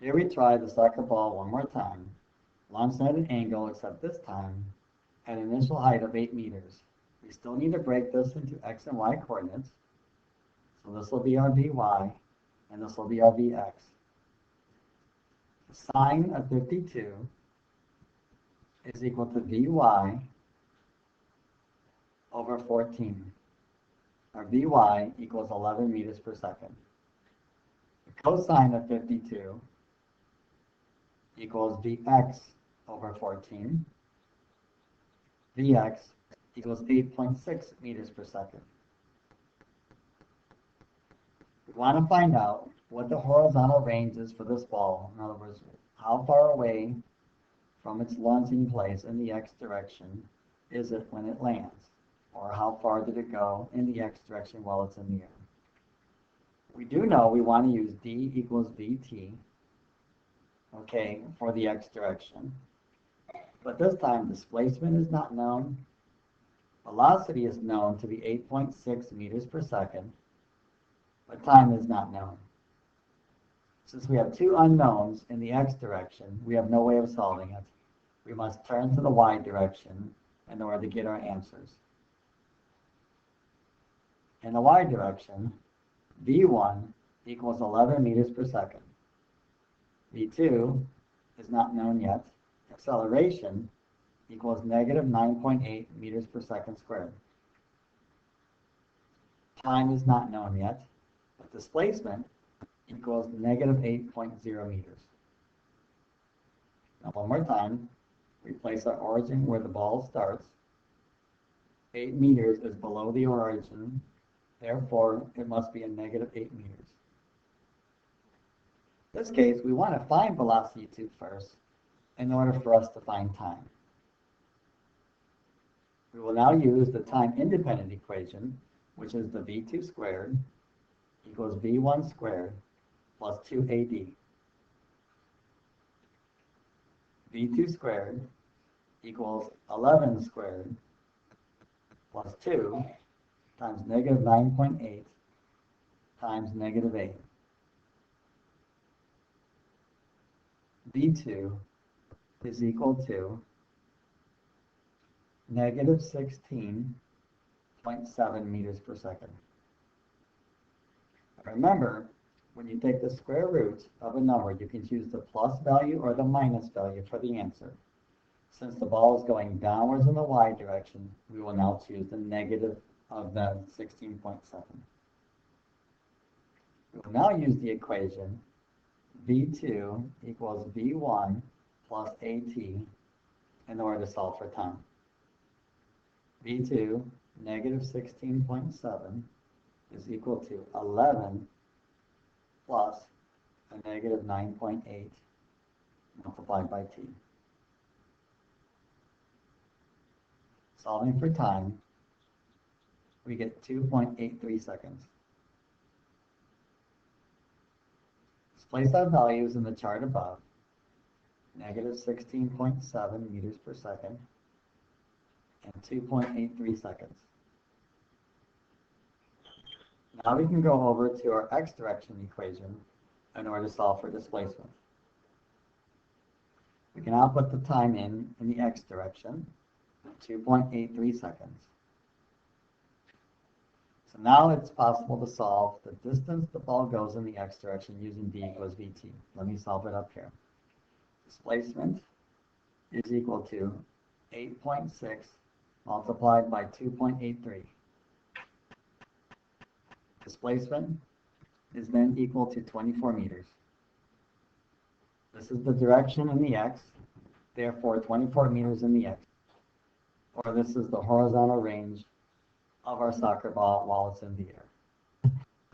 Here we try the soccer ball one more time, launched at an angle except this time at an initial height of 8 meters. We still need to break this into x and y coordinates. So this will be our Vy, and this will be our Vx. The sine of 52 is equal to Vy over 14. Our Vy equals 11 meters per second. The cosine of 52 equals Vx over 14. Vx equals 8.6 meters per second. We want to find out what the horizontal range is for this ball. In other words, how far away from its launching place in the x direction is it when it lands? Or how far did it go in the x direction while it's in the air? We do know we want to use d equals vt, okay, for the x direction. But this time, displacement is not known. Velocity is known to be 8.6 meters per second, but time is not known. Since we have two unknowns in the x direction, we have no way of solving it. We must turn to the y direction in order to get our answers. In the y direction, v1 equals 11 meters per second. v2 is not known yet. Acceleration equals negative 9.8 meters per second squared. Time is not known yet, but displacement equals negative 8.0 meters. Now one more time, we place our origin where the ball starts. 8 meters is below the origin, therefore it must be a negative 8 meters. In this case, we want to find velocity 2 first in order for us to find time. We will now use the time-independent equation, which is the v2 squared equals v1 squared plus 2ad. v2 squared equals 11 squared plus 2 times negative 9.8 times negative 8. v2 is equal to negative 16.7 meters per second. Remember, when you take the square root of a number, you can choose the plus value or the minus value for the answer. Since the ball is going downwards in the y direction, we will now choose the negative of the 16.7. We will now use the equation v2 equals v1 plus at in order to solve for time. v2, negative 16.7, is equal to 11 plus a negative 9.8 multiplied by t. Solving for time, we get 2.83 seconds. Let's place our values in the chart above. Negative 16.7 meters per second and 2.83 seconds. Now we can go over to our x direction equation in order to solve for displacement. We can now put the time in the x direction, 2.83 seconds. So now it's possible to solve the distance the ball goes in the x direction using d equals vt. Let me solve it up here. Displacement is equal to 8.6 multiplied by 2.83. Displacement is then equal to 24 meters. This is the direction in the x, therefore 24 meters in the x. Or this is the horizontal range of our soccer ball while it's in the air.